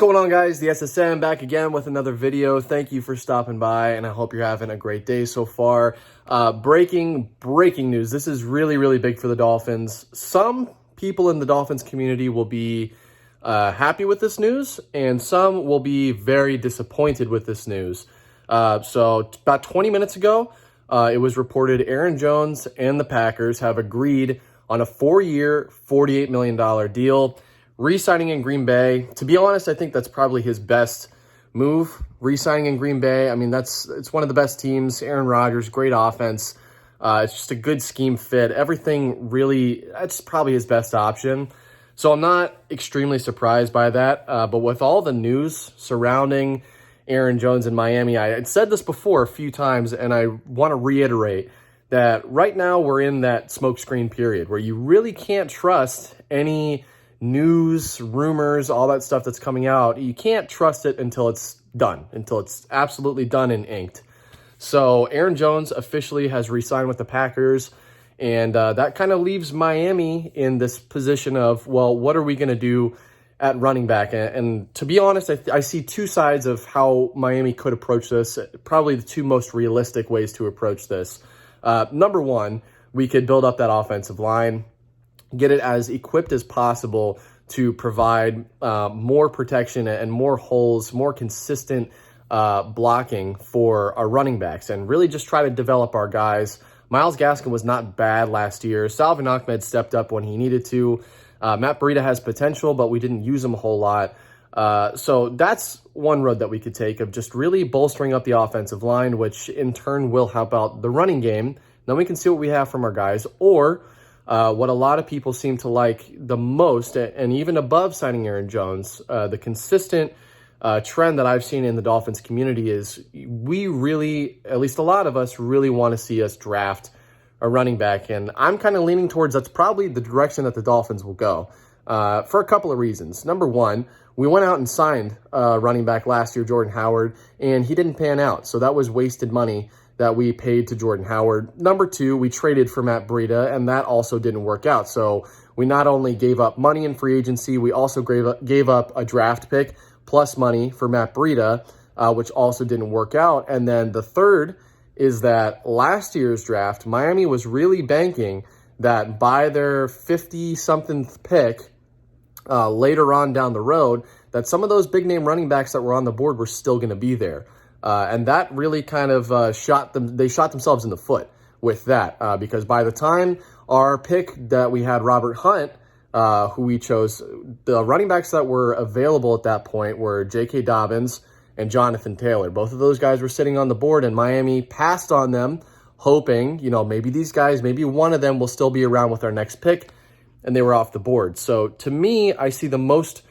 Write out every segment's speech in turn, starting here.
What's going on, guys? The SSN back again with another video. Thank you for stopping by, and I hope you're having a great day so far. Breaking news. This is really big for the Dolphins. Some people in the Dolphins community will be happy with this news, and some will be very disappointed with this news. So about 20 minutes ago, it was reported Aaron Jones and the Packers have agreed on a 4-year, $48 million deal. Re-signing in Green Bay. To be honest, I think that's probably his best move. Re-signing in Green Bay. I mean, it's one of the best teams. Aaron Rodgers, great offense. It's just a good scheme fit. Everything really, that's probably his best option. So I'm not extremely surprised by that. But with all the news surrounding Aaron Jones in Miami, I had said this before a few times, and I want to reiterate that right now we're in that smokescreen period where you really can't trust any news, rumors, all that stuff that's coming out. You can't trust it until it's done, until it's absolutely done and inked. So Aaron Jones officially has re-signed with the Packers, and that kind of leaves Miami in this position of, well, what are we going to do at running back? And to be honest, I see two sides of how Miami could approach this, probably the two most realistic ways to approach this. Number one, we could build up that offensive line, get it as equipped as possible to provide more protection and more holes, more consistent blocking for our running backs, and really just try to develop our guys. Myles Gaskin was not bad last year. Salvon Ahmed stepped up when he needed to. Matt Breida has potential, but we didn't use him a whole lot. So that's one road that we could take, of just really bolstering up the offensive line, which in turn will help out the running game. Then we can see what we have from our guys. Or what a lot of people seem to like the most, and even above signing Aaron Jones, the consistent trend that I've seen in the Dolphins community is we really, at least a lot of us, really want to see us draft a running back. And I'm kind of leaning towards that's probably the direction that the Dolphins will go for a couple of reasons. Number one, we went out and signed running back last year, Jordan Howard, and he didn't pan out. So that was wasted money that we paid to Jordan Howard. Number two, we traded for Matt Breida, and that also didn't work out. So we not only gave up money in free agency, we also gave up a draft pick plus money for Matt Breida, which also didn't work out. And then the third is that last year's draft, Miami was really banking that by their 50-something pick later on down the road, that some of those big-name running backs that were on the board were still going to be there. And that really kind of shot themselves in the foot with that, because by the time our pick that we had, Robert Hunt, who we chose, the running backs that were available at that point were J.K. Dobbins and Jonathan Taylor. Both of those guys were sitting on the board, and Miami passed on them, hoping, maybe these guys, maybe one of them will still be around with our next pick, and they were off the board. So to me, I see the most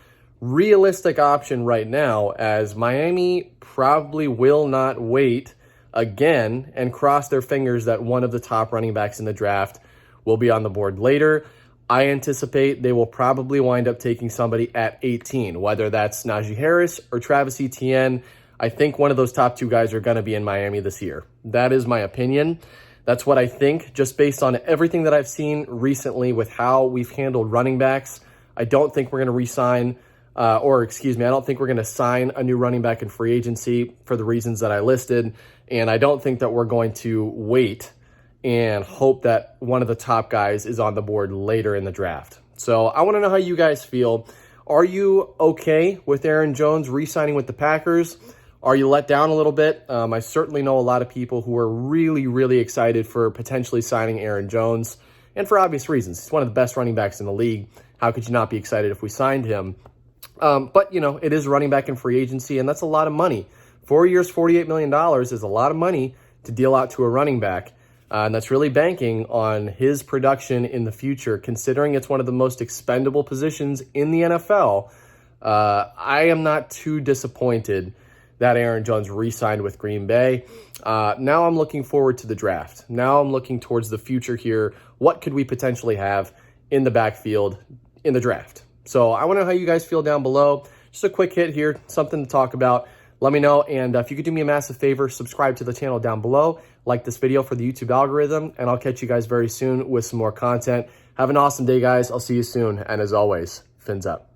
realistic option right now as Miami probably will not wait again and cross their fingers that one of the top running backs in the draft will be on the board later. I anticipate they will probably wind up taking somebody at 18, whether that's Najee Harris or Travis Etienne. I think one of those top two guys are going to be in Miami this year. That is my opinion. That's what I think, just based on everything that I've seen recently with how we've handled running backs. I don't think we're going to re-sign I don't think we're going to sign a new running back in free agency for the reasons that I listed. And I don't think that we're going to wait and hope that one of the top guys is on the board later in the draft. So I want to know how you guys feel. Are you okay with Aaron Jones re-signing with the Packers? Are you let down a little bit? I certainly know a lot of people who are really excited for potentially signing Aaron Jones, and for obvious reasons. He's one of the best running backs in the league. How could you not be excited if we signed him? But, it is running back in free agency, and that's a lot of money. 4 years, $48 million is a lot of money to deal out to a running back. And that's really banking on his production in the future, considering it's one of the most expendable positions in the NFL. I am not too disappointed that Aaron Jones re-signed with Green Bay. Now I'm looking forward to the draft. Now I'm looking towards the future here. What could we potentially have in the backfield in the draft? So I want to know how you guys feel down below. Just a quick hit here, something to talk about. Let me know. And if you could do me a massive favor, subscribe to the channel down below. Like this video for the YouTube algorithm. And I'll catch you guys very soon with some more content. Have an awesome day, guys. I'll see you soon. And as always, fins up.